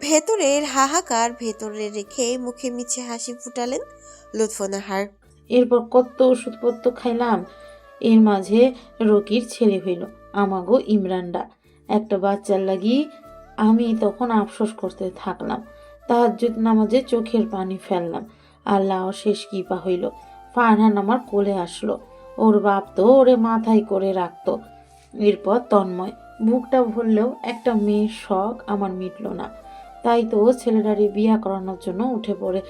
ভেতরের হাহাকার ভেতরে রেখে মুখে মিছে হাসি ফুটালেন লুৎফুন্নাহার। এরপর কত ওষুধপত্র খাইলাম, এর মাঝে রকির ছেলে হইল, আমাগো ইমরানডা। একটা বাচ্চার লাগি আমি তখন আফসোস করতে থাকলাম। তাহাজ্জুদ নামাজে চোখের পানি ফেললাম। আল্লাহ শেষ কৃপা হইল, ফারহান আমার কোলে আসলো। ওর বাপ তো ওরে মাথায় করে রাখতো। এরপর তন্ময়, বুকটা ভরলেও একটা মেয়ের শখ আমার মিটল না। তাই তো ছেলেটারে বিয়া করানোর জন্য উঠে পড়ে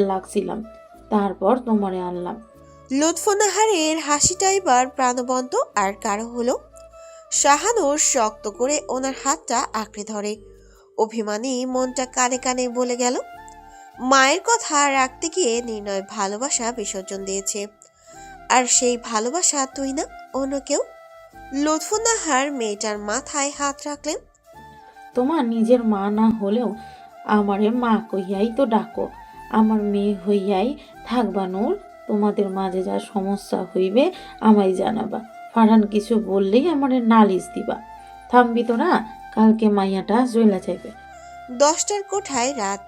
লাগছিলাম। তারপর তোমারে আনলাম। লুৎফুন্নাহারের হাসিটা এবার প্রাণবন্ত আর গাঢ় হলো। শাহানুর শক্ত করে ওনার হাতটা আঁকড়ে ধরে। অভিমানী মনটা কানে কানে বলে গেল, মায়ের কথা রাখতে গিয়ে নির্ণয় ভালোবাসা বিসর্জন দিয়েছে। আর সেই ভালোবাসা তুই না, অন্য কেউ। লুৎফুন্নাহার মেয়েটার মাথায় হাত রাখলেন। তোমার নিজের মা না হলেও আমারে মা কইয়াই তো ডাকো। আমার মেয়ে হইয়াই থাকবা নূর। তোমাদের মাঝে যা সমস্যা হইবে আমায় জানাবা। ফারহান কিছু বললেই আমারে নালিশ দিবা। থামবি তো না, কালকে মাইয়াটা জইলা যাইবে। 10টার কোঠায় রাত।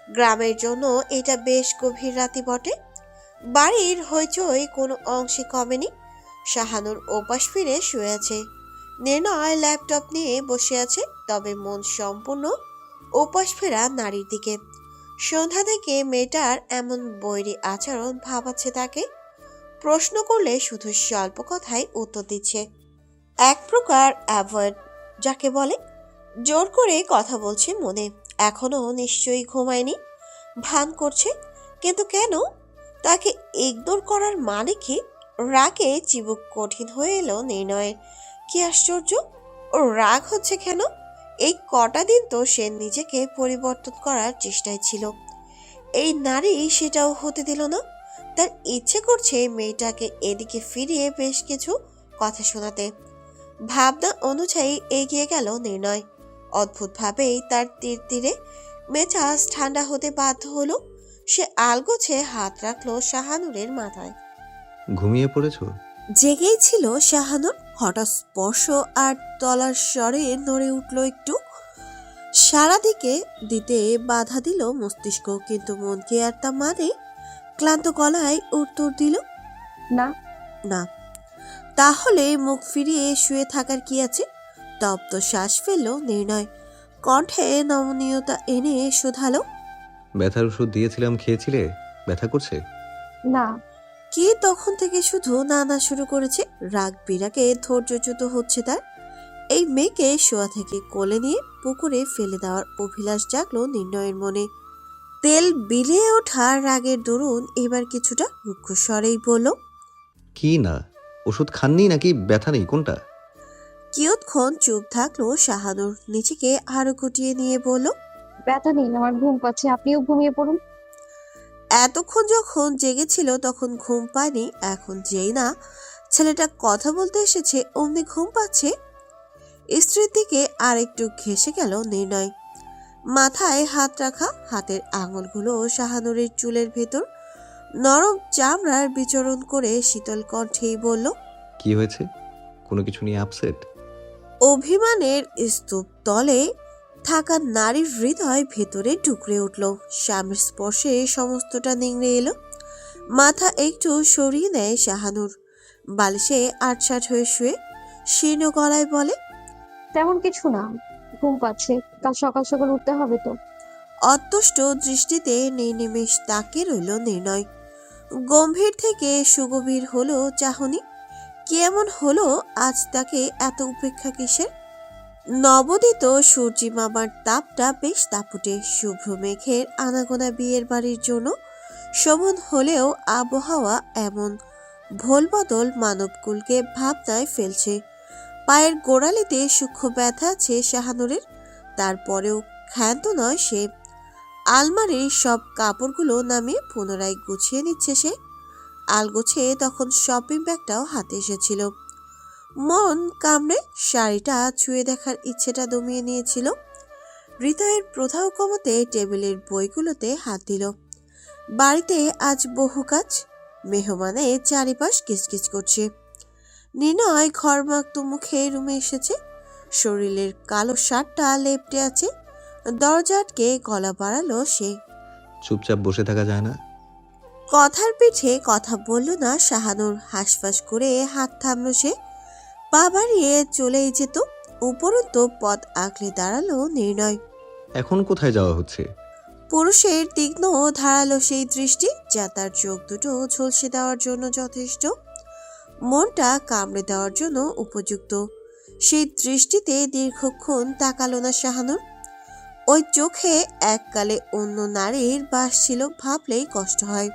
গ্রামের জন্য এটা বেশ গভীর রাতি বটে। বাড়ির হইচই কোনো অংশে কমেনি। শাহানুর ওপাশ ফিরে শুয়ে আছে। নির্ণয় ল্যাপটপ নিয়ে বসে আছে, তবে মন সম্পূর্ণ ওপাশ ফেরা নারীর দিকে। সন্ধ্যা থেকে মেয়েটার এমন বৈরী আচরণ ভাবাচ্ছে তাকে। প্রশ্ন করলে শুধু স্বল্প কথায় উত্তর দিচ্ছে, এক প্রকার অ্যাভয়েড যাকে বলে। জোর করে কথা বলছে মনে, এখনো নিশ্চয়ই ঘুমায়নি, ভান করছে। কিন্তু কেন? তাকে ইগনোর করার মানে কি? রাগে চিবুক কঠিন হয়ে এলো নির্ণয়ের। কি আশ্চর্য, ওর রাগ হচ্ছে কেন? এই কটা দিন তো সে নিজেকে পরিবর্তন করার চেষ্টায় ছিল। এই নারী সেটাও হতে দিল না। তার ইচ্ছে করছে মেয়েটাকে এদিকে ফিরিয়ে বেশ কিছু কথা শোনাতে। ভাবনা অনুযায়ী এগিয়ে গেল নির্ণয়। অদ্ভুতভাবেই তার তীর তীরে মেজাজ ঠান্ডা হতে বাধ্য হলো। সে আলগোছে হাত রাখলো শাহানুরের মাথায়। ঘুমিয়ে পড়েছো? জেগেই ছিল শাহানুর। হঠাৎ স্পর্শ আর তলার স্বরে নড়ে উঠল একটু। সারা দিকে দিতে বাধা দিল মস্তিষ্ক, কিন্তু মন কি আর তা মানে? ক্লান্ত গলায় উত্তর দিল, না। না। তাহলে মুখ ফিরিয়ে শুয়ে থাকার কি আছে? তপ্ত শ্বাস ফেলল নির্ণয়। কণ্ঠে নমনীয়তা এনে শোধালো, ব্যথার ওষুধ দিয়েছিলাম, খেয়েছিলে? ব্যথা করছে? না। কি তখন থেকে শুধু নানা শুরু করেছে। রাগ বিরাগে ধৈর্যচ্যুত হচ্ছে তার। এই মেয়েকে শোয়া থেকে কোলে নিয়ে পুকুরে ফেলে দেওয়ার অভিলাষ জাগলো নির্ণয়ের মনে। তেল বিলিয়ে ওঠা রাগের দরুন এবার কিছুটা রুক্ষ স্বরেই বলল, কি না? ওষুধ খাননি নাকি ব্যথা নেই, কোনটা? কিয়ৎক্ষণ চুপ থাকলো শাহানুর, নিজেকে আরো গুটিয়ে নিয়ে বলল, ব্যথা নেই, আমার ঘুম পাচ্ছে, আপনিও ঘুমিয়ে পড়ুন। এতক্ষণ যখন জেগেছিল তখন ঘুম পায়নি, এখন যেই না ছেলেটা কথা বলতে এসেছে অমনি ঘুম পাচ্ছে। স্ত্রীর দিকে আর একটু ঘেঁষে গেল নির্ণয়। মাথায় হাত রাখা, হাতের আঙুলগুলো শাহানুরের চুলের ভেতর নরম চামড়ার বিচরণ করে শীতল কণ্ঠেই বলল, কি হয়েছে? কোনো কিছু নিয়ে আপসেট? অভিমানের স্তূপ তলে থাকা নারীর হৃদয় ভেতরে ঢুকরে উঠল। স্বামীর স্পর্শে সমস্তটা নিংড়ে এলো। মাথা একটু সরিয়ে নেয় শাহানুর। বালিশে আটসাট হয়ে শুয়ে শীর্ণ গলায় বলে, তেমন কিছু না, ঘুম পাচ্ছে, কাল সকাল সকাল উঠতে হবে তো। অতুষ্ট দৃষ্টিতে নির্নিমেষ তাকে রইল নির্ণয়। গম্ভীর থেকে সুগভীর হলো চাহনি। কি এমন হলো আজ তাকে এত উপেক্ষা কিসের? নবদিত সূর্যি মামার তাপটা বেশ দাপুটে। শুভ্র মেঘের আনাগোনা বিয়ের বাড়ির জন্য শোভন হলেও আবহাওয়া এমন ভোলবদল মানবকুলকে ভাবনায় ফেলছে। পায়ের গোড়ালিতে সূক্ষ্ম ব্যথা আছে শাহানুরের, তারপরেও ক্ষান্ত নয় সে। আলমারির সব কাপড়গুলো নামিয়ে পুনরায় গুছিয়ে নিচ্ছে সে। আলগোছে তখন শপিং ব্যাগটাও হাতে এসেছিল। মন কামড়ে শাড়িটা ছুঁয়ে দেখার ইচ্ছেটা দমিয়ে নিয়েছিল। হৃদয়ের প্রথাও কমাতে টেবিলের বইগুলোতে হাত দিল। বাড়িতে আজ বহু কাজ। মেহমানে চারিপাশ কিচকিচ করছে। নির্ণয় ঘরমাক্ত মুখে রুমে এসেছে। শরীরের কালো শার্টটা লেপ্টে আছে। দরজা আটকে গলা বাড়ালো সে। চুপচাপ বসে থাকা যায় না? কথার পিঠে কথা বলল না শাহানুর। হাঁসফাঁস করে হাত থামলো সে। পা বাড়িয়ে চলেই যেত। উপরন্তু পথ আঁকড়ে দাঁড়ালো নির্ণয়। এখন কোথায় যাওয়া হচ্ছে? পুরুষের তীক্ষ্ণ ধারালো সেই দৃষ্টি, যা তার চোখ দুটো ঝলসে দেওয়ার জন্য যথেষ্ট, মনটা কামড়ে দেওয়ার জন্য উপযুক্ত। সেই দৃষ্টিতে দীর্ঘক্ষণ তাকালো না শাহানুর। ওই চোখে এককালে অন্য নারীর বাস ছিল ভাবলেই কষ্ট হয়।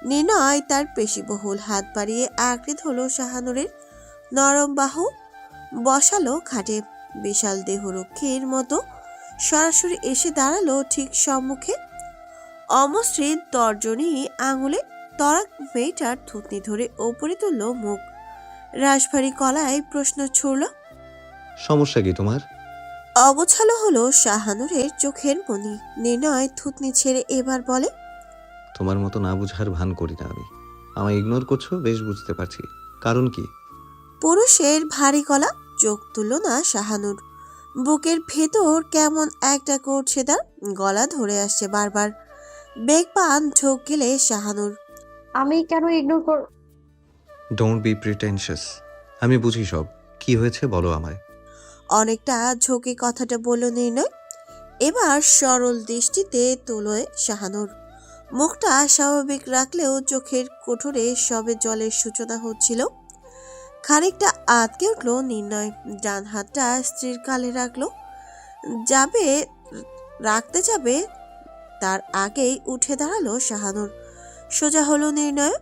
নির্ণয় তার পেশিবহুল হাত বাড়িয়ে আঁকড়ে ধরল শাহানুরের নরম বাহু, বসালো খাটে। বিশাল দেহরক্ষীর মতো সরাসরি এসে দাঁড়ালো ঠিক সম্মুখে। অমসৃণ তর্জনী আঙুলে তরাক মেয়েটার থুতনি ধরে ওপরে তুলল মুখ। রাশভারী কলায় প্রশ্ন ছুড়ল। সমস্যা কি তোমার? অগোছালো হলো শাহানুরের চোখের মনি। নির্ণয় থুতনি ছেড়ে এবার বলে, তোমার মতো না বুঝার ভান করি না আমি। আমায় ইগনোর করছো বেশ বুঝতে পারছি। কারণ কি? পুরুষের ভারী গলা। চোখ তুলল না শাহানুর। বুকের ভেতর কেমন একটা করছে তার। গলা ধরে আসছে বারবার। বেগবান ঢোক গেলে শাহানুর। আমি কেন ইগনোর কর? Don't be pretentious. আমি বুঝি সব। কি হয়েছে বলো আমায়। অনেকটা ঝোঁকে কথাটা বলল নির্ণয়। এবার সরল দৃষ্টিতে তোলয় শাহানুর। মুখটা স্বাভাবিক রাখলেও চোখের কোঠরে সবে জলের সূচনা হচ্ছিল। খানিকটা আটকে উঠল নির্ণয়। ডান হাতটা স্ত্রীর কালে রাখলো। যাবে রাখতে যাবে, তার আগেই উঠে দাঁড়ালো শাহানুর। সোজা হলো নির্ণয়।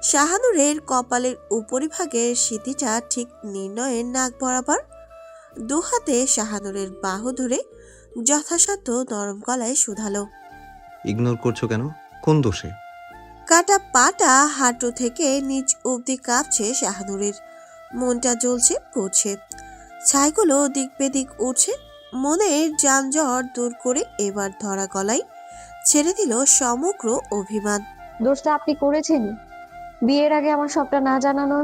শাহানুরের কপালের উপরিভাগের সিঁথিটা ঠিক নির্ণয়ের নাক বরাবর। দুহাতে শাহানুরের বাহু ধরে যথাসাধ্য নরম গলায় শুধালো। ইগনোর করছো কেন? কোন দোষে? কাটা পাটা হাঁটু থেকে নিচ অবধি কাঁপছে শাহানুরের। মনটা জ্বলছে পড়ছে। ছাইগুলো দিক বেদিক উঠছে। মনের যানজট দূর করে এবার ধরা গলায় ছেড়ে দিল সমগ্র অভিমান। দোষটা আপনি করেছেন। বিয়ের আগে আমার সবটা না জানানো,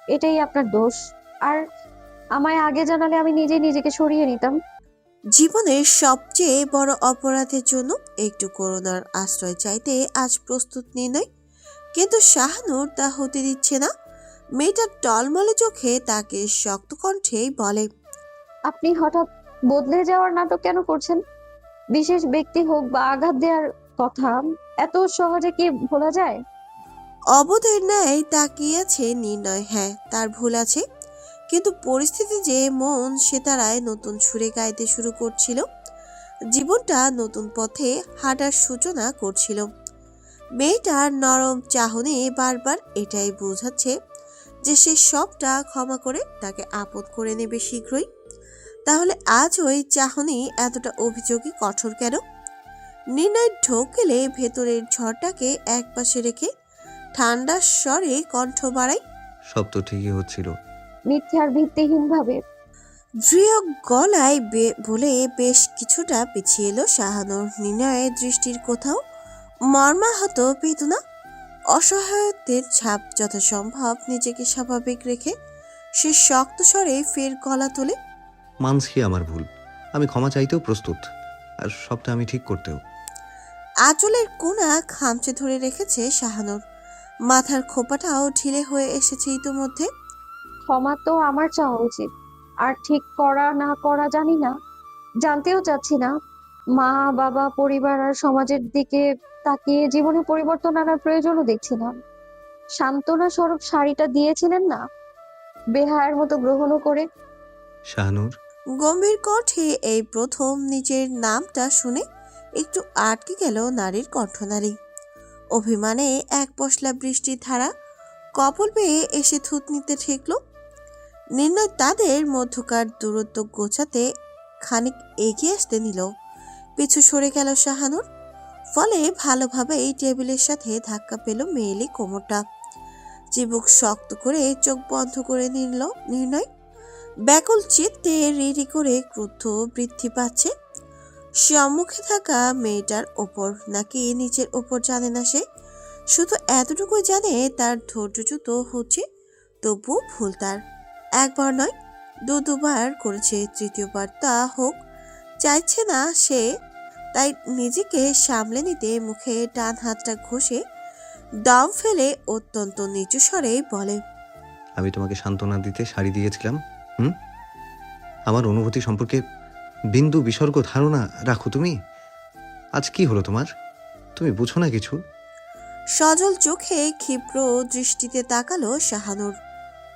এটাই আপনার দোষ। আর আমায় আগে জানালে আমি নিজেই নিজেকে সরিয়ে নিতাম। জীবনের সবচেয়ে বড় অপরাধের জন্য একটু করুণার আশ্রয় চাইতে আজ প্রস্তুত নির্ণয়। কিন্তু শাহানুর তা হতে দিচ্ছে না। মেয়েটার টলমলে চোখে তাকে শক্ত কণ্ঠেই বলে, আপনি হঠাৎ বদলে যাওয়ার নাটক কেন করছেন? বিশেষ ব্যক্তি হোক বা আঘাত দেওয়ার কথা এত সহজে কি ভোলা যায়? অবধের ন্যায় তাকিয়েছে নির্ণয়। হ্যাঁ, তার ভুল আছে। কিন্তু পরিস্থিতি যে মন সে তারায় নতুন সুরে গাইতে শুরু করছিল। জীবনটা নতুন পথে হাঁটার সূচনা করছিল। মেয়েটার নরম চাহনি বারবার এটাই বোঝাচ্ছে যে সে সবটা ক্ষমা করে তাকে আপন করে নেবে শীঘ্রই। তাহলে আজ ওই চাহনি এতটা অভিযোগী কঠোর কেন? নির্ণয় ঢোক গেলে ভেতরের ঝড়টাকে একপাশে রেখে ঠান্ডা স্বরে কণ্ঠ বাড়াই। সব তো ঠিকই হচ্ছিল। মিথ্যে আর ভিত্তিহীন ভাবে। দৃঢ় গলায় বলে বেশ কিছুটা পিছিয়ে এলো শাহানুর। নির্ণয়ের দৃষ্টির কোথাও মর্মাহত বেদনা, অসহায়ত্বের ছাপ। যথাসম্ভব নিজেকে স্বাভাবিক রেখে সে শক্ত স্বরে ফের গলা তোলে। মানছি আমার ভুল। আমি ক্ষমা চাইতেও প্রস্তুত। আর সবটা আমি ঠিক করতেও। আঁচলের কোনা খামচে ধরে রেখেছে শাহানুর। মাথার খোপাটাও ঢিলে হয়ে এসেছে ইতোমধ্যে। ক্ষমা তো আমার চাওয়া উচিত। আর ঠিক করা না করা জানি না, জানতেও চাচ্ছি না। মা বাবা পরিবার আর সমাজের দিকে তাকিয়ে জীবনে পরিবর্তন আনার প্রয়োজনও দেখছি না। সান্ত্বনা স্বরূপ শাড়িটা দিয়েছিলেন না, বেহায়ার মতো গ্রহণও করে। শাহানুর। গম্ভীর কণ্ঠে এই প্রথম নিজের নামটা শুনে একটু আটকে গেল নারীর কণ্ঠনালী। অভিমানে এক পশলা বৃষ্টির ধারা কপল বেয়ে এসে থুতনিতে ঠেকল। নির্ণয় তাদের মধ্যকার দূরত্ব গোছাতে খানিক এগিয়ে আসতে নিল। পিছু সরে গেল শাহানুর। ফলে ভালোভাবেই টেবিলের সাথে ধাক্কা পেল মেয়েলি কোমরটা। চিবুক শক্ত করে চোখ বন্ধ করে নিল নির্ণয়। ব্যাকুল চিত্তে রিরি করে ক্রুদ্ধ বৃদ্ধি পাচ্ছে। সম্মুখে থাকা মেয়েটার ওপর নাকি নিজের ওপর জানে না সে। শুধু এতটুকুই জানে তার ধৈর্যচ্যুত হচ্ছে। তবু ভুল তার। একবার নয়, দুবার করেছে। তৃতীয়বার তা হোক চাইছে না সে, তাই নিজেকে সামলে নিতে মুখে ডান হাতটা ঘষে দম ফেলে অত্যন্ত নিচু স্বরে বলে, আমি তোমাকে সান্ত্বনা দিতে শাড়ি দিয়েছিলাম। হুম, আমার অনুভূতি সম্পর্কে বিন্দু বিসর্গ ধারণা রাখো তুমি। আজ কি হলো তোমার? তুমি বুঝো না কিছু? সজল চোখে ক্ষিপ্র দৃষ্টিতে তাকালো শাহানুর।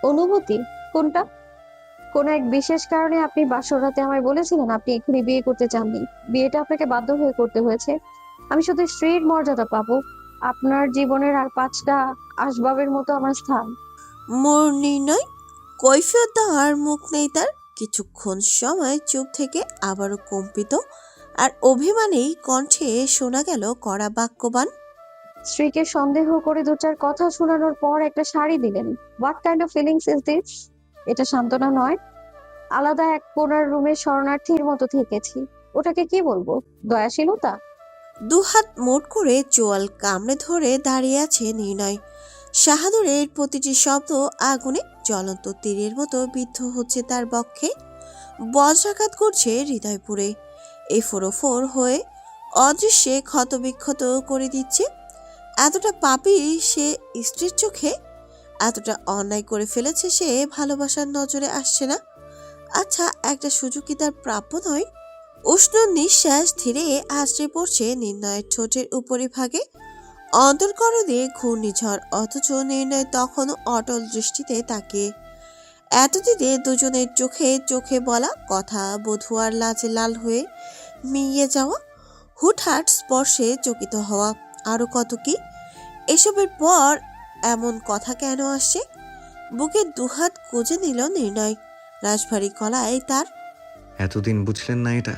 অনুভূতি? কোনটা? কোন এক বিশেষ কারণে আপনি বাসর রাতে আমায় বলেছিলেন আপনি এখনই বিয়ে করতে চাননি। বিয়েটা আপনাকে বাধ্য হয়ে করতে হয়েছে। আমি শুধু স্ত্রীর মর্যাদা পাবো, আপনার জীবনের আর 5টা আসবাবের মতো আমার স্থান। মোর নির্ণয়, কৈফিয়ত দেওয়ার মুখ নেই তার। কিছুক্ষণ সময় চুপ থেকে আবারও কম্পিত আর অভিমানী কণ্ঠে শোনা গেল কড়া বাক্যবান, স্ত্রীকে সন্দেহ করে 2-4 কথা শোনানোর পর একটা শাড়ি দিলেন। What kind of feelings is this? এটা সান্ত্বনা নয়। আলাদা এক কোণার রুমে শরণার্থীর মতো থেকেছি। ওটাকে কি বলবো? দয়াশীলতা? দুহাত মোট করে চোয়াল কামড়ে ধরে দাঁড়িয়ে আছে নির্ণয়। শাহানুরের প্রতিটি শব্দ আগুনে জ্বলন্ত তীরের মতো বিদ্ধ হচ্ছে তার বক্ষে, বজ্রাঘাত করছে হৃদয় পুড়ে, এফোর হয়ে অদৃশ্যে ক্ষতবিক্ষত করে দিচ্ছে। এতটা পাপী সে স্ত্রীর চোখে, এতটা অন্যায় করে ফেলেছে সে ভালোবাসার নজরে আসছে না। আচ্ছা, একটা সুযোগ কি তার প্রাপ্য নয়? উষ্ণ নিঃশ্বাস ধীরে আছড়ে পড়ছে নির্ণয়ের ঠোঁটের উপরিভাগে, অন্তর্করণে ঘূর্ণিঝড়, অথচ নির্ণয় তখনও অটল দৃষ্টিতে তাকিয়ে। এতদিনে দুজনের চোখে চোখে বলা কথা বধুয়ার লাজে লাল হয়ে মিইয়ে যাওয়া, হুটহাট স্পর্শে চকিত হওয়া, আরো কত কি। এসবের পর এমন কথা কেন আসছে? বুকে দুহাত গুজে নিল নির্ণয়, রাশভারী গলায় তার, এতদিন বুঝলেন না এটা?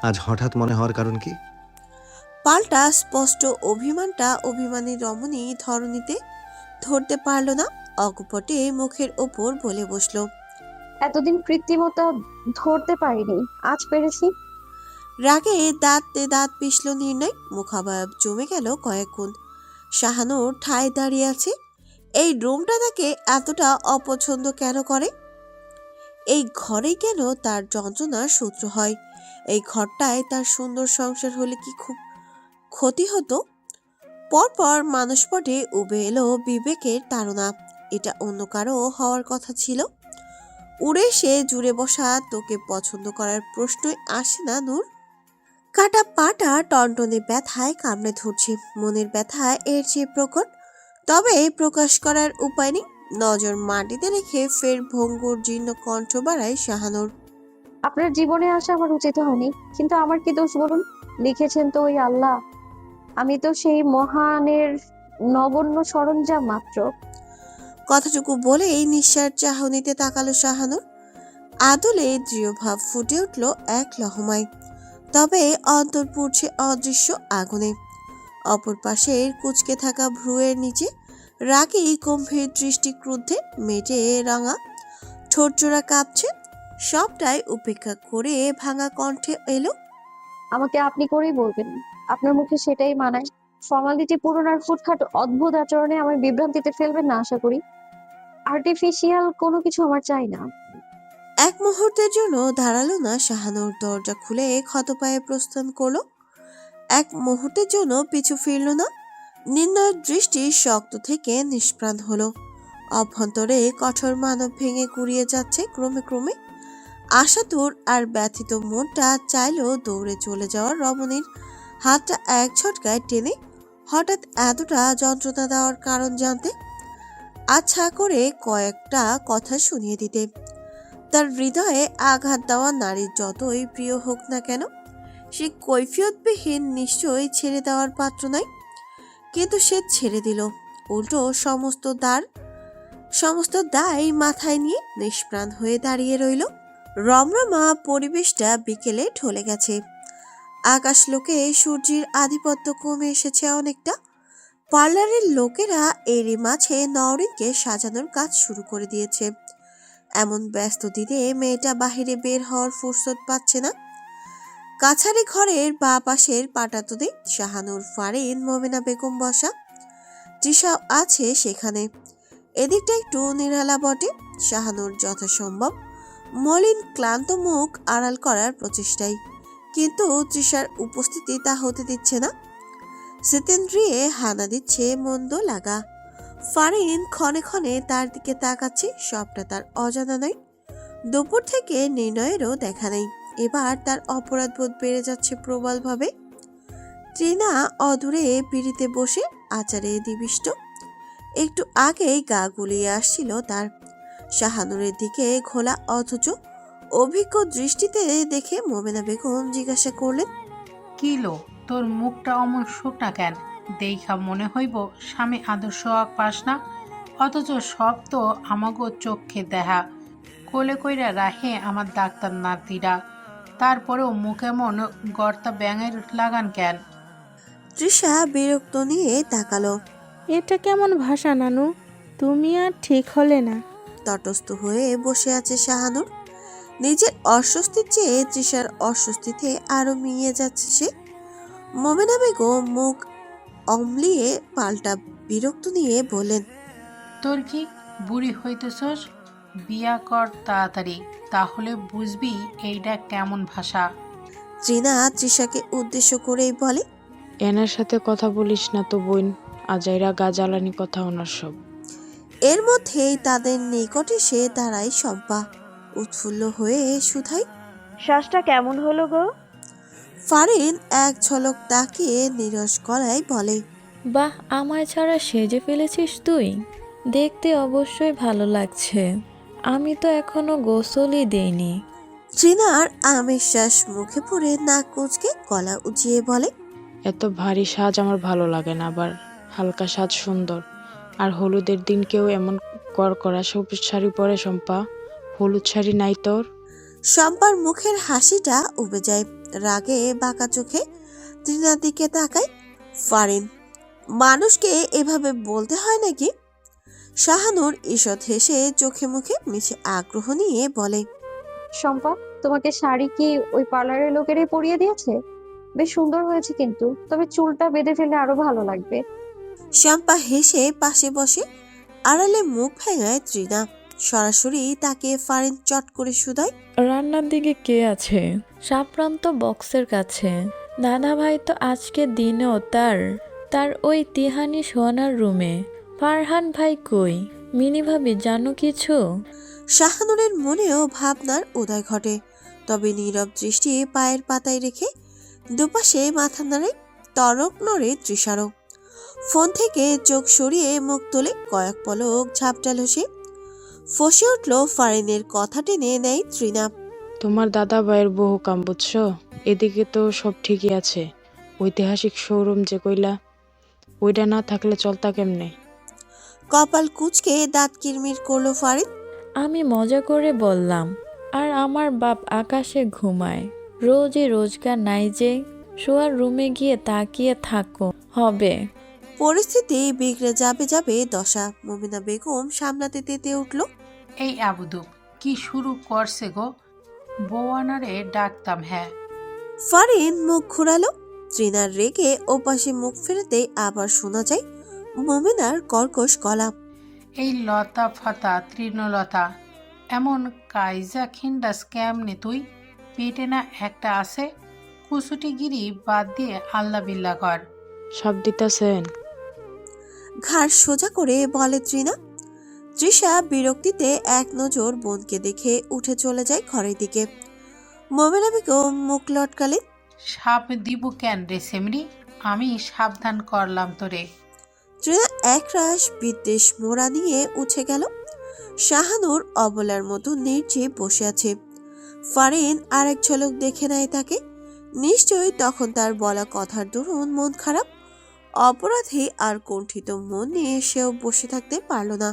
আজ হঠাৎ মনে হওয়ার কারণ কি? পাল্টা স্পষ্ট অভিমানটা অভিমানী রমণী ধরণীতে ধরতে পারল না, অকপটে মুখের ওপর বলে বসল, এতদিন কৃত্রিমতা ধরতে পারিনি, আজ পেরেছি। রাগে দাঁতে দাঁত পিষল নির্ণয়, মুখাবয়ব জমে গেল কয়েক গুণ। শাহানুর ঠায় দাঁড়িয়ে আছে। এই রুমটা তাকে এতটা অপছন্দ কেন করে? এই ঘরেই কেন তার যন্ত্রণার সূত্র হয়? এই ঘরটায় তার সুন্দর সংসার হলে কি খুব ক্ষতি হতো? পরপর মানসপটে উবে এলো বিবেকের তাড়না, এটা অন্য কারো হওয়ার কথা ছিল। উড়ে সে জুড়ে বসা তোকে পছন্দ করার প্রশ্নই আসে না নূর। কাটা পাটা টনটনে ব্যথায় কামড়ে ধরছে, মনের ব্যথা এর চেয়ে প্রকট, তবে প্রকাশ করার উপায় নেই। নজর মাটিতে রেখে ফের ভঙ্গুর জীর্ণ কণ্ঠ বাড়ায় শাহানুর, আপনার জীবনে আসা আমার উচিত হয়নি, কিন্তু আমার কি দোষ বলুন? লিখেছেন তো ওই আল্লাহ, আমি তো সেই মহানের নগণ্য সরঞ্জাম মাত্র। কথাটুকু বলেই নিঃশ্বাস চাহনিতে তাকালো শাহানুর। আদলে দৃঢ়ভাব ফুটে উঠল এক লহমায়, তবে অন্তর পুড়ছে অদৃশ্য আগুনে। অপর পাশের কুঁচকে থাকা ভ্রুয়ের নিচে রাগে গম্ভীর দৃষ্টি, ক্রুদ্ধে মেটে রাঙা ঠোঁটজোড়া কাঁপছে। সবটাই উপেক্ষা করে ভাঙা কণ্ঠে এলো, আমাকে আপনি করেই বলবেন, আপনার মুখে সেটাই মানায়। ফর্মালিটি পূরণ আর হুটহাট অদ্ভুত আচরণে আমায় বিভ্রান্তিতে ফেলবেন না আশা করি। আর্টিফিশিয়াল কোনো কিছু আমার চাই না। এক মুহূর্তের জন্য দাঁড়ালো না শাহানুর, দরজা খুলে ক্ষত পায়ে প্রস্থান করলো। এক মুহূর্তের জন্য পিছু ফিরল না। নির্ণয়ের দৃষ্টি শক্ত থেকে নিষ্প্রাণ হলো। অভ্যন্তরে কঠোর মানব ভেঙে গুড়িয়ে যাচ্ছে ক্রমে ক্রমে। আশাতুর আর ব্যথিত মনটা চাইলো দৌড়ে চলে যাওয়ার রমণীর হাতটা এক ঝটকায় টেনে হঠাৎ এতটা যন্ত্রণা দেওয়ার কারণ জানতে, আচ্ছা করে কয়েকটা কথা শুনিয়ে দিতে। তার হৃদয়ে আঘাত দেওয়া নারীর যতই প্রিয় হোক না কেন, সে কৈফিয়তবিহীন নিশ্চয়ই ছেড়ে দেওয়ার পাত্র নয়। কিন্তু সে ছেড়ে দিল, উল্টো সমস্ত দায় মাথায় নিয়ে নিষ্প্রাণ হয়ে দাঁড়িয়ে রইল। রমরমা পরিবেশটা বিকেলে ঢলে গেছে। আকাশলোকে সূর্যের আধিপত্য কমে এসেছে অনেকটা। পার্লারের লোকেরা এরই মাঝে নওরিনকে সাজানোর কাজ শুরু করে দিয়েছে। এমন ব্যস্ত দিনে মেয়েটা বাহিরে বের হওয়ার ফুরসত পাচ্ছে না। কাছারি ঘরের বা পাশের পাটাতনে শাহানুর, ফারিন, মমিনা বেগম বসা, তৃষাও আছে সেখানে। এদিকটা একটু নিরালা বটে। শাহানুর যথাসম্ভব মলিন ক্লান্ত মুখ আড়াল করার প্রচেষ্টায় কিন্তু তৃষার উপস্থিতি তা হতে দিচ্ছে না। জিতেন্দ্রিয়ে হানা দিচ্ছে মন্দ লাগা। ফারিন ক্ষণে ক্ষণে তার দিকে তাকাচ্ছে, সবটা তার অজানা নয়। দুপুর থেকে নির্ণয়েরও দেখা নেই। এবার তার অপরাধবোধ বেড়ে যাচ্ছে প্রবলভাবে। ট্রিনা অদূরে পিড়িতে বসে আচারে নিবিষ্ট। একটু আগেই গা গুলিয়ে আসছিল তার। শাহানুরের দিকে ঘোলা অথচ অভিজ্ঞ দৃষ্টিতে দেখে মোমেনা বেগম জিজ্ঞাসা করলেন, কি লো, তোর মুখটা অমন শুকনা কেন? দেখা মনে হইব স্বামী আদর্শ পাস না, অথচ সব তো আমাগো চোখে দেখা। কোলে কইরা রাহে আমার ডাক্তার নাতিরা, তারপরেও মুখে মন গর্তা ব্যাঙের লাগান কেন? তৃষা বিরক্ত নিয়ে তাকালো। এটা কেমন ভাষা নানু? তুমি আর ঠিক হলে না। তটস্থ হয়ে বসে আছে শাহানুর। নিজের অস্বস্তির চেয়ে তৃষার অস্বস্তিতে আরো মিয়ে যাচ্ছে সে। মোমেনা বেগম মুখ অম্লিয়ে পাল্টা বিরক্ত নিয়ে বলেন, তোর কি বুড়ি হইতেছস? বিয়া কর তাড়াতাড়ি, তাহলে বুঝবি এইটা কেমন ভাষা। ট্রিনা তৃষাকে উদ্দেশ্য করেই বলে, এনার সাথে কথা বলিস না তো বোন, আজাইরা গা জ্বালানি কথা ওনার সব। এর মধ্যেই তাদের নিকট এসে দাঁড়ায় শম্পা। উৎফুল্ল হয়ে শুধায়, শ্বাসটা কেমন হলো গো? ফারিন এক ঝলক তাকিয়ে নিরস গলায় বলে, বাহ, আমায় ছাড়া সেজে ফেলেছিস তুই। দেখতে অবশ্যই ভালো লাগছে। আমি তো এখনো গোসলই দেইনি। ট্রিনার আমেশ্বাস মুখে পড়ে নাক কুঁচকে গলা উঁচিয়ে বলে, এত ভারী সাজ আমার ভালো লাগে না, আবার হালকা সাজ সুন্দর। আর হলুদের দিন কেউ এমন করা সবুজ শাড়ি পরে শম্পা? হলুদ শাড়ি নাই তোর? শম্পার মুখের হাসিটা উবে যায়। রাগে বাঁকা চোখে ট্রিনার দিকে তাকায়। ফারিন, মানুষকে এভাবে বলতে হয় নাকি? শাহানুর ঈষৎ হেসে চোখে মুখে মিছে আগ্রহ নিয়ে বলে, শম্পা, তোমাকে শাড়ি কি ওই পার্লারের লোকেরাই পরিয়ে দিয়েছে? বেশ সুন্দর হয়েছে, কিন্তু তবে চুলটা বেঁধে ফেলে আরো ভালো লাগবে। শম্পা হেসে পাশে বসে। আড়ালে মুখ ভেঙায় ট্রিনা। সরাসরি তাকে ফারিন চট করে শুধায়, রান্নার দিকে কে আছে? সাপ্রান্ত বক্সের কাছে। দাদা ভাই তো আজকে দিনেও তার ওই তিহানি সোনার রুমে। ফারহান ভাই কই? মিনি ভাবি জানো কিছু? শাহানুরের মনেও ভাবনার উদয় ঘটে। তবে নীরব দৃষ্টি পায়ের পাতায় রেখে দুপাশে মাথা নাড়ে। তরক নড়ে তৃষারও। ফোন থেকে চোখ সরিয়ে মুখ তুলে কয়েক পলক ঝাপটালো সে। ফসে উঠল ফারিনের কথা টেনে নেয় তৃণা। তোমার দাদা ভাইয়ের বহু কাম বুঝছো? এদিকে তো সব ঠিকই আছে, ঐতিহাসিক শোরুম যে কইলা, ওইটা না থাকলে চলতা কেমনে? কপাল কুঁচকে দাঁত কিরমির করলো ফারিন। আমি মজা করে বললাম। আর আমার বাপ আকাশে ঘুমায়। রোজই রোজগার নাই যে। শোয়ার রুমে গিয়ে তাকিয়ে থাকো হবে। পরিস্থিতি বিগড়ে যাবে দশা। মুমিনা বেগম সামলাতে তেতে উঠল। এই আবুদুব কি শুরু করছে গো? বৌয়ানারে ডাকতাম। হ্যাঁ, ফারিন মুখ ঘুরালো। তৃণার রেগে ওপাশে মুখ ফেরাতেই আবার শোনা যায় মুমিনার কর্কশ গলা। এই লতা ফাতা তৃণলতা, এমন কাইজা খিন্ডাস কেমনে তুই? পেটে না একটা আছে? কুসুটিগিরি বাদ দিয়ে আল্লা বিল্লা কর। সব দিতাছেন? ঘাড় সোজা করে বলে তৃণা। তৃষা বিরক্তিতে এক নজর বোনকে দেখে উঠে চলে যায় ঘরের দিকে। মুমিনা বেগম মুখ লটকালে। সাপ দিব কেন রে সেমরি? আমি সাবধান করলাম তোরে। তৃণা একরাশ বিদ্বেষ মোড়া নিয়ে উঠে গেল। শাহানুর অবলার মতো নির্জীব বসে আছে। ফারিন আরেক ঝলক দেখে নেয় তাকে। নিশ্চয়ই তখন তার বলা কথার দরুন মন খারাপ। অপরাধী আর কুণ্ঠিত মন নিয়ে সেও বসে থাকতে পারল না।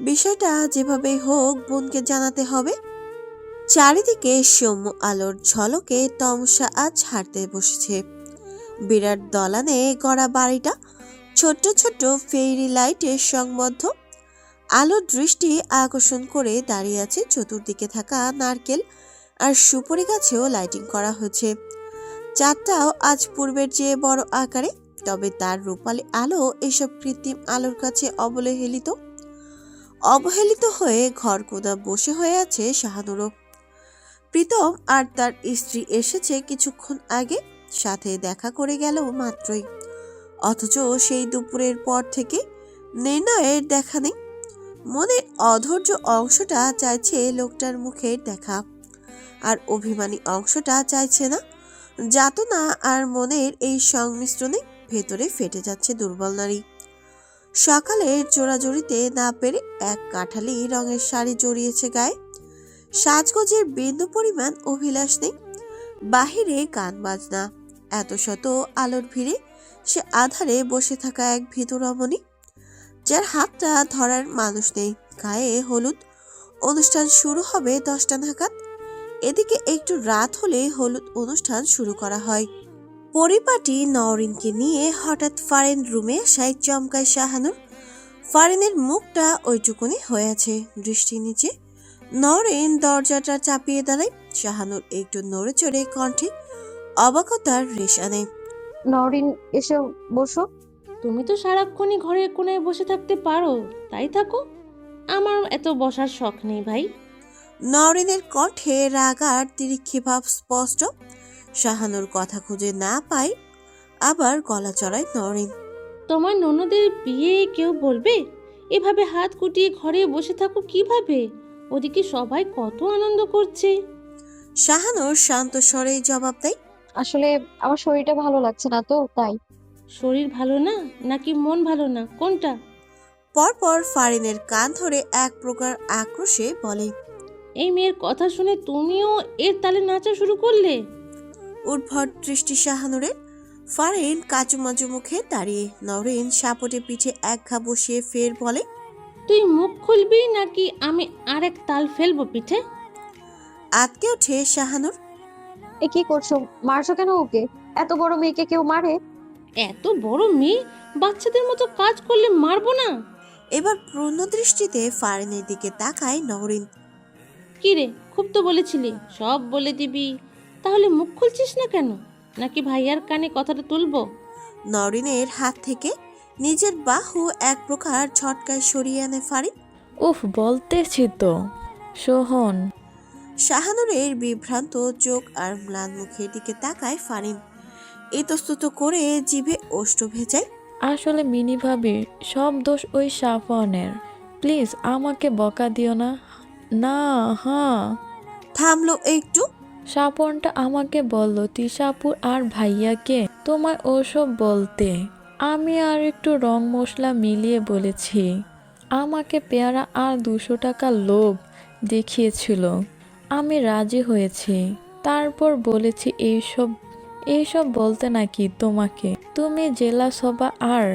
বিষয়টা যেভাবেই হোক বোনকে জানাতে হবে। চারিদিকে সৌম্য আলোর ঝলকে তমসা আজ হাঁটতে বসেছে। বিরাট দলানে গড়া বাড়িটা ছোট্ট ছোট্ট ফেরি লাইটের সংবদ্ধ। আলোর দৃষ্টি আকর্ষণ করে দাঁড়িয়ে আছে চতুর্দিকে থাকা নারকেল আর সুপারি গাছেও লাইটিং করা হয়েছে। চাঁদটাও আজ পূর্বের চেয়ে বড় আকারে, তবে তার রূপালী আলো এসব কৃত্রিম আলোর কাছে অবহেলিত হয়ে ঘর কোদা বসে হয়ে আছে শাহানুরও। প্রীতম আর তার স্ত্রী এসেছে কিছুক্ষণ আগে, সাথে দেখা করে গেল মাত্রই। অথচ সেই দুপুরের পর থেকে নির্ণয়ের দেখা নেই। মনের অধৈর্য অংশটা চাইছে লোকটার মুখের দেখা, আর অভিমানী অংশটা চাইছে না। যাতনা আর মনের এই সংমিশ্রণে ভেতরে ফেটে যাচ্ছে দুর্বল নারী। সকালের জোড়াজড়িতে না পেরে এক কাঠালি রঙের শাড়ি জড়িয়েছে গায়ে। সাজগোজের বিন্দু পরিমাণ অভিলাষ নেই। বাহিরে গান বাজনা, এত শত আলোর ভিড়ে সে আধারে বসে থাকা এক ভীতু রমণী, যার হাতটা ধরার মানুষ নেই। গায়ে হলুদ, অনুষ্ঠান শুরু হবে 10টা নাগাদ। এদিকে একটু রাত হলে হলুদ অনুষ্ঠান শুরু করা হয়। পরিপাটি নওরিনকে নিয়ে হঠাৎ ফারিন রুমে আসায় চমকায় শাহানুর। ফারিনের মুখটা ওইটুকুনি হয়ে আছে, দৃষ্টি নিচে। নওরিন দরজাটা চাপিয়ে দাঁড়ায়। শাহানুর একটু নড়ে চড়ে কণ্ঠে অবাকতার রেশ আনে। নরিন, এসে বসো। তুমি তো সারাক্ষণই ঘরের কোনায় বসে থাকতে পারো, তাই থাকো। আমার এত বসার শখ নেই ভাই। নওরিনের কণ্ঠে রাগ আর তিরিক্ষি ভাব স্পষ্ট। শাহানুর কথা খুঁজে না পায়, আবার গলা চড়ায় নওরিন। তোমার ননদের বিয়ে কেউ বলবে এভাবে হাত গুটিয়ে ঘরে বসে থাকো কিভাবে? ওদিকে সবাই কত আনন্দ করছে। শাহানুর শান্ত স্বরেই জবাব দেয়। আসলে আমার শরীরটা ভালো লাগছে না, তো তাই। শরীর ভালো না নাকি মন ভালো না, কোনটা? পরপর ফারিনের কান ধরে এক প্রকার আক্রোশে বলে। এই মেয়ের কথা শুনে তুমিও এর তালে নাচা শুরু করলে? উদ্ভট দৃষ্টি শাহানুরের। ফারিন কাচুমাচু মুখে দাঁড়িয়ে। নওরিন সাপটে পিঠে এক ঘা বসিয়ে ফের বলে। তুই মুখ খুলবি নাকি আমি আরেক তাল ফেলবো পিঠে? আতকে ওঠে শাহানুর। এ কি করছো? মারছো কেন ওকে? এত বড় মেয়েকে কেউ মারে? এত বড় মেয়ে বাচ্চাদের মতো কাজ করলে মারবো না? এবার পূর্ণ দৃষ্টিতে ফারিনের দিকে তাকায় নওরিন। কি রে, খুব তো বলেছিলি সব বলে দিবি, তাহলে মুখ খুলছিস না কেন? নাকি ভাইয়ার কানে কথাটা তুলবো? নওরিনের হাত থেকে নিজের বাহু এক প্রকার ঝটকায় সরিয়ে আনে ফারিন। উফ, বলতেছি তো সোহন। শাহানুরের বিভ্রান্ত চোখ আর ম্লান মুখের দিকে তাকায় ফারিন। ইতস্তত করে জিভে ওষ্ঠ ভেজায়। আসলে মিনি ভাবি, সব দোষ ওই সাফনের। প্লিজ আমাকে বকা দিও না। না, হ্যাঁ। থামলো একটু। সাপনটা আমাকে বললো তিশাপুর আর ভাইয়াকে তোমায় ওসব বলতে। আমি আর একটু রং মশলা মিলিয়ে বলেছি। আমাকে পেয়ারা আর 200 টাকা লোভ দেখিয়েছিল। আমি রাজি হয়েছি। তারপর বলেছি এইসব বলতে নাকি তোমাকে। তুমি জেলাস হবা আর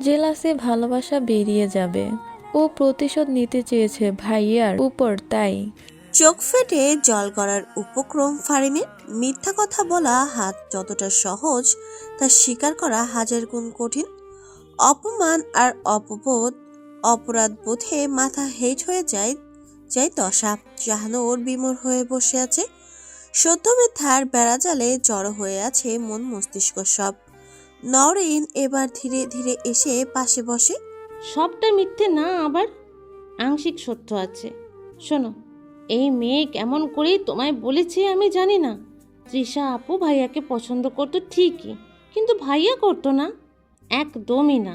জেলাসে ভালোবাসা বেরিয়ে যাবে। ও প্রতিশোধ নিতে চেয়েছে ভাইয়ার উপর, তাই। চোখ ফেটে জল গড়ার উপক্রম ফারিনের। মিথ্যা কথা বলা হাত যতটা সহজ, তা স্বীকার করা হাজার গুণ কঠিন। অপমান আর অপরাধ বোধে মাথা হেঁট হয়ে যায় দশা। শাহানুর বিমূঢ় হয়ে বসে আছে। সত্য মিথ্যার বেড়াজালে জড়ো হয়ে আছে মন মস্তিষ্ক সব। নওরিন এবার ধীরে ধীরে এসে পাশে বসে। সবটা মিথ্যে না, আবার আংশিক সত্য আছে। শোনো, এই মেয়ে কেমন করেই তোমায় বলেছে আমি জানি না। তৃষা আপু ভাইয়াকে পছন্দ করতো ঠিকই, কিন্তু ভাইয়া করতো না, একদমই না।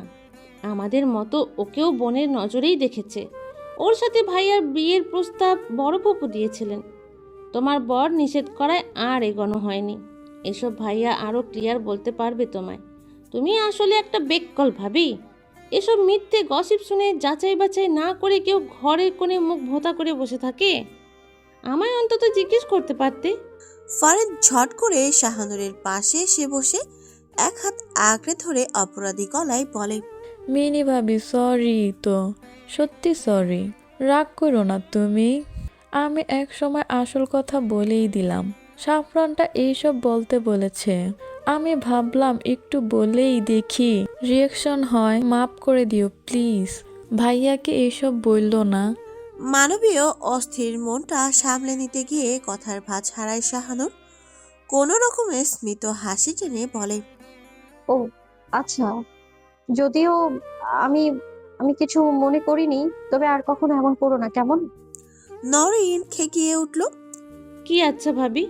আমাদের মতো ওকেও বোনের নজরেই দেখেছে। ওর সাথে ভাইয়ার বিয়ের প্রস্তাব বড় ফুপু দিয়েছিলেন। তোমার বর নিষেধ করায় আর এগোনো হয়নি। এসব ভাইয়া আরও ক্লিয়ার বলতে পারবে তোমায়। তুমি আসলে একটা বেককল ভাবি। এসব মিথ্যে গসিপ শুনে যাচাই বাছাই না করে কেউ ঘরের কোণে মুখ ভোঁতা করে বসে থাকে? আমায় অন্তত জিজ্ঞেস করতে পারতে। ফারিন ঝট করে শাহানুরের পাশে এসে বসে এক হাত আঁকড়ে ধরে অপরাধী গলায় বলে। মিনি ভাবি, সরি তো, সত্যি সরি। রাগ করো না তুমি। আমি এক সময় আসল কথা বলেই দিলাম। সাফরানটা এইসব বলতে বলেছে। আমি ভাবলাম একটু বলেই দেখি রিয়াকশন হয়। মাফ করে দিও প্লিজ। ভাইয়াকে এইসব বললো না। মানবীয় অস্থির মনটা সামলে নিতে গিয়ে কথার ভাঁজ হারায় শাহানুর। কোনো রকমে স্মিত হাসি টেনে বলে। ও আচ্ছা, যদিও আমি আমি কিছু মনে করিনি, তবে আর কখনো এমন করো না, কেমন? নওরিন খেকিয়ে উঠল। কি আচ্ছা ভাবি,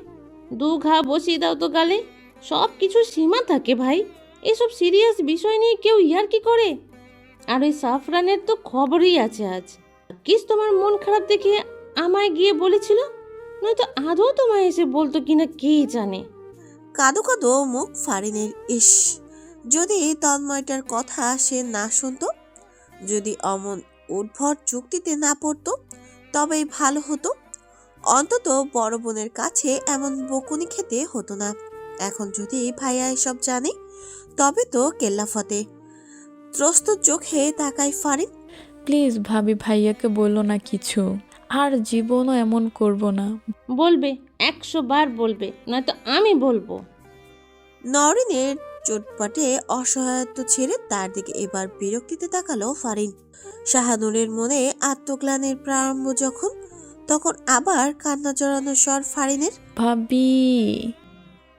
2 ঘা বসিয়ে দাও তো গালে। সব কিছু সীমা থাকে ভাই, এসব সিরিয়াস বিষয় নিয়ে কেউ ইয়ার্কি করে? আর ওই সাফরানের তো খবরই আছে আজ। কিস তোমার মন খারাপ দেখে আমায় গিয়ে বলেছিল, নয়তো আদৌ তোমায় এসে বলতো কিনা কে জানে। কাঁদো কাঁদো মুখ ফারিনের। ইস, যদি তন্ময়টার কথা সে না শুনতো, যদি অমন উদ্ভট চুক্তিতে না পড়তো, তবেই ভালো হতো। অন্তত বড় বোনের কাছে এমন বকুনি খেতে হতো না। এখন যদি ভাইয়া এসব জানে, তবে তো কেল্লাফতে। ত্রস্ত চোখে তাকায় ফারিন। প্লিজ ভাবি, ভাইয়াকে বললো না কিছু, আর জীবনও এমন করব না। বলবে, 100 বার বলবে, নয়তো আমি বলবো। নরিনের চোটপাটে অসহায়ত্ব ছেড়ে তার দিকে এবার বিরক্তিতে তাকালো ফারিন। শাহানুরের মনে আত্মগ্লানির প্রারম্ভ যখন, তখন আবার কান্না জড়ানো স্বর ফারিনের। ভাবি,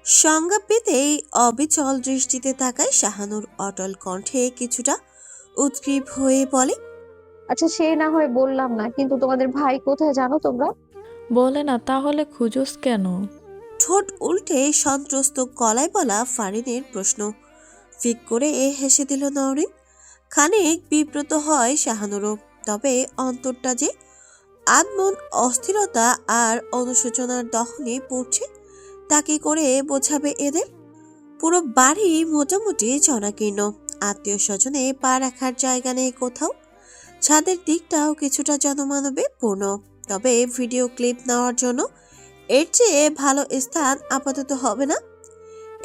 সংজ্ঞা পেতেই অবিচল দৃষ্টিতে তাকায় শাহানুর। অটল কণ্ঠে কিছুটা উৎগ্রীব হয়ে বলে, আচ্ছা সে না হয় বললাম না, কিন্তু তোমাদের ভাই কোথায় জানো তোমরা? বলে না তাহলে খুঁজোস কেন? ঠোঁট উল্টে সন্ত্রস্ত গলায় বলা ফারিনের প্রশ্ন ফিক করে হেসে দিল নরিন। খানিক বিব্রত হয় শাহানুরও, তবে অন্তরটা যে আনমন অস্থিরতা আর অনুশোচনার দহনে পড়ছে, তাকে করে বোঝাবে এদের। পুরো বাড়ি মোটামুটি জনাকীর্ণ, আত্মীয় স্বজনে পা রাখার জায়গা নেই কোথাও। ছাদের দিকটাও কিছুটা জনমানবে পূর্ণ, তবে ভিডিও ক্লিপ নেওয়ার জন্য এর চেয়ে ভালো স্থান আপাতত হবে না।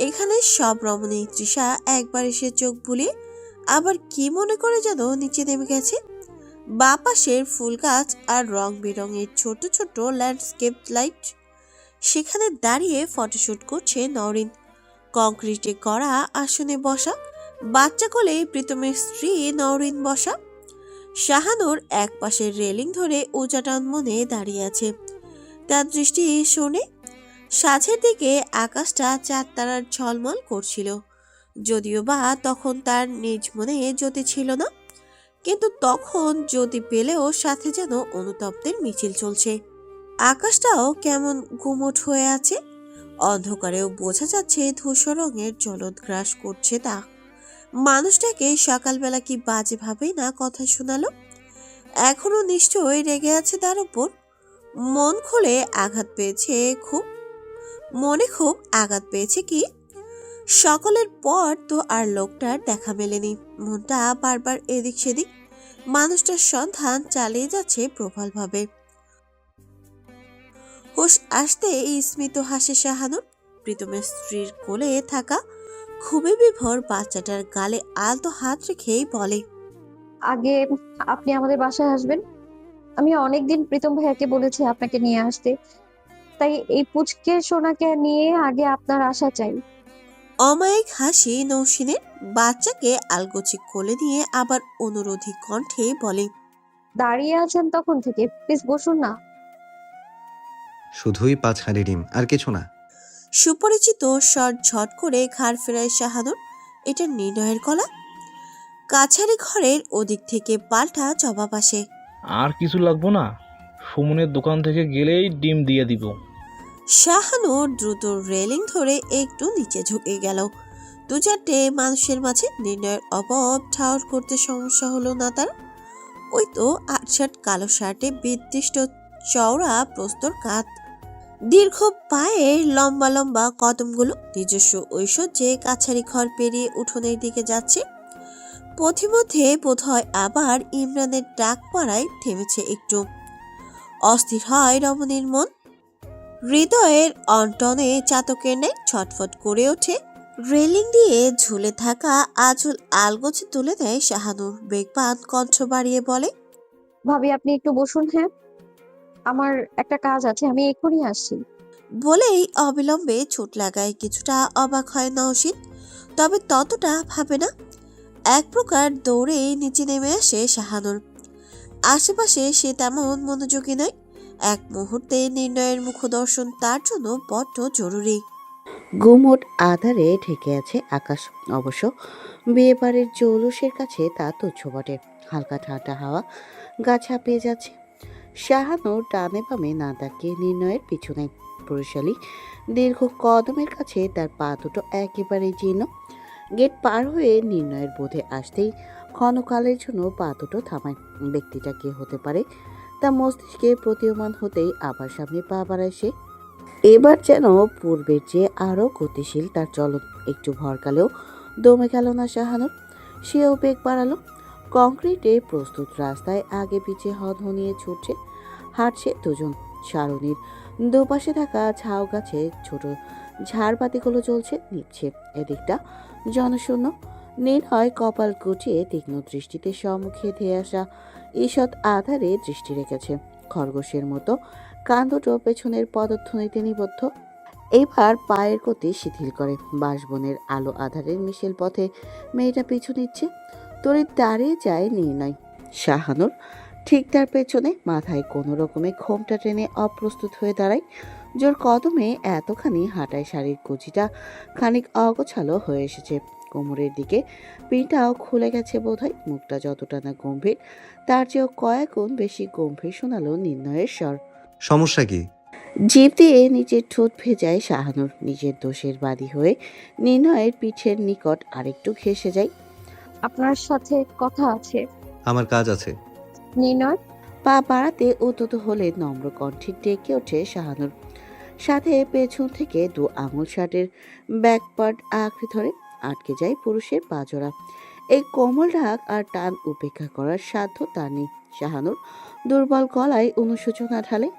এখানে সব রমণী। তৃষা একবার এসে চোখ বুলিয়ে আবার কি মনে করে যেন নিচে নেমে গেছে। বাঁ পাশের ফুল গাছ আর রং বেরঙের ছোট ছোট ল্যান্ডস্কেপ লাইট, সেখানে দাঁড়িয়ে ফটোশুট করছে নরিন। কংক্রিটে করা আসনে বসা, বাচ্চা কোলে প্রীতমের স্ত্রী নরিন বসা। শাহানুর এক পাশের রেলিং ধরে উজাটান মনে দাঁড়িয়ে আছে। তার দৃষ্টি শোনে সাঝের দিকে আকাশটা চাঁদ তারার ঝলমল করছিল, যদিও বা তখন তার নিজ মনে জ্যোতি ছিল না, কিন্তু তখন জ্যোতি পেলেও সাথে যেন অনুতপ্তের মিছিল চলছে। আকাশটাও কেমন গুমোট হয়ে আছে, অন্ধকারেও বোঝা যাচ্ছে ধূসর রঙের জলদগ্রাস করছে তা। মানুষটাকে সকালবেলা কি বাজে ভাবেই না কথা শোনালো, এখনো নিশ্চয়ই রেগে আছে তার উপর। মনে খুব আঘাত পেয়েছে কি। সকলের পর তো আর লোকটার দেখা মেলেনি। মনটা বারবার এদিক সেদিক, মানুষটার সন্ধান চালিয়ে যাচ্ছে প্রবলভাবে। হুশ আসতে স্মিত হাসে শাহানুর। প্রীতমের স্ত্রীর কোলে থাকা খুবই বিভোর বাচ্চাটার গালে আলতো হাত রেখেই বলে, আগে আপনি আমাদের বাসায় আসবেন। আমি অনেকদিন প্রীতম ভাইয়াকে বলেছি আপনাকে নিয়ে আসতে, তাই এই পুচকে সোনাকে নিয়ে আগে আপনার আসা চাই। অমায়িক হাসি নৌসিনের। বাচ্চাকে আলগোছে কোলে নিয়ে আবার অনুরোধী কণ্ঠে বলে, দাঁড়িয়ে আছেন তখন থেকে, প্লিজ বসুন না। শুধুই 5 হাঁড়ি ডিম, আর কিছু না। সুপরিচিত স্বর ঝট করে ঘাড় ফেরায় শাহানুর। এটা নির্ণয়ের গলা। কাছারি ঘরের ওদিক থেকে পাল্টা জবাব আসে, আর কিছু লাগবো না, সুমনের দোকান থেকে গেলেই ডিম দিয়ে দিব। শাহানুর দ্রুত রেলিং ধরে একটু নিচে ঝুঁকে গেল। 2-4টে মানুষের মাঝে নির্ণয়ের অভাব ঠাউর করতে সমস্যা হলো না তার। ওই তো আটশাট কালো শার্টে বিদ্দিষ্ট চওড়া প্রস্তর কাঁধ, দীর্ঘ পায়ের লম্বা লম্বা কদমগুলো নিজস্ব ঐশ্বর্যে কাছারি ঘর পেরিয়ে উঠোনের দিকে যাচ্ছে। পথিমধ্যে বোধহয় আবার ইমরানের ডাক পড়ায় থেমেছে একটু। অস্থির হয় রমণীর মন, হৃদয়ের অন্টনে চাতকের ন্যায় ছটফট করে ওঠে। রেলিং দিয়ে ঝুলে থাকা আঁচল আলগোছে তুলে দেয় শাহানুর। বেগবান কণ্ঠ বাড়িয়ে বলে, ভাবি আপনি একটু বসুন। হ্যাঁ, আমার একটা কাজ আছে, আমি এক্ষুনি আসছি। বলেই অবিলম্বে ছুট লাগায়। কিছুটা অবাক হয় নওশীন, তবে ততটা ভাবে না। এক প্রকার দৌড়ে নিচে নেমে আসে শাহানুর। আশেপাশে সে তেমন মনোযোগী নয়। এক মুহূর্তে নির্ণয়ের মুখদর্শন তার জন্য বড্ড জরুরি। গুমোট আধারে ঢেকে আছে আকাশ। অবশ্য বিয়েবাড়ির জৌলুসের কাছে তা তুচ্ছ বটে। হালকা ঠান্ডা হাওয়া গা ছাপিয়ে যাচ্ছে। শাহানুর ডানে বামে না তাকিয়ে নির্ণয়ের পিছনে। রাজপুরশালী দীর্ঘ কদমের কাছে তার পা দুটো একেবারে জীর্ণ। গেট পার হয়ে নির্ণয়ের বোধে আসতেই ক্ষণকালের জন্য পা দুটো থামায়। ব্যক্তিটা কে হতে পারে তা মস্তিষ্কে প্রতীয়মান হতেই আবার সামনে পা বাড়ায় সে। এবার যেন পূর্বের চেয়ে আরও গতিশীল তার চলন। একটু ভরকালেও দমে গেল না শাহানুর। সেও বেগ বাড়ালো। কংক্রিটে প্রস্তুত রাস্তায় আগে পিছে হনহনিয়ে ছুটছে, হাঁটছে দুজন। সারণীর দুপাশে থাকা ঝাউ গাছে ছোট ঝাড়বাতিগুলো জ্বলছে, নিচ্ছে। এদিকটা জনশূন্য। নির্ভয় কপাল কুচিয়ে তীক্ষ্ণ দৃষ্টিতে সম্মুখে ধেয়ে আসা ঈষৎ আধারে দৃষ্টি রেখেছে। খরগোশের মতো কান দুটো পেছনের পদধ্বনিতে নিবদ্ধ। এবার পায়ের গতি শিথিল করে। বাঁশবনের আলো আধারের মিশেল পথে মেয়েটা পিছু নিচ্ছে। তড়িৎ দাঁড়িয়ে যায় নির্ণয়। শাহানুর ঠিক তার পেছনে, মাথায় কোনো রকমে ঘোমটা টেনে অপ্রস্তুত হয়ে দাঁড়ায়। জোর কদমে এতখানি হাঁটায় শাড়ির কুচিটা খানিক অগোছালো হয়ে এসেছে। কোমরের দিকে পিনটাও খুলে গেছে বোধহয়। মুখটা যতটা না গম্ভীর, তার চেয়েও কয়েক গুণ বেশি গম্ভীর শোনালো নির্ণয়ের স্বর। সমস্যা কি? জিভ দিয়ে নিচের ঠোঁট ভেজায় শাহানুর। নিজের দোষের বাদী হয়ে নির্ণয়ের পিঠের নিকট আরেকটু ঘেঁষে যায়। আপনার সাথে কথা আছে। আমার কাজ আছে। নির্ণয় পা বাড়াতে উদ্যত হলে নম্র কণ্ঠে ডেকে ওঠে শাহানুর। সাথে পেছন থেকে দু আঙুল শার্টের ব্যাক পার্ট আঁকড়ে ধরে। আটকে যায় পুরুষের পাজরা। এই কোমল রাগ আর টান উপেক্ষা করার সাধ্য তার নেই। শাহানুর দুর্বল গলায় অনুশোচনা ঢালে।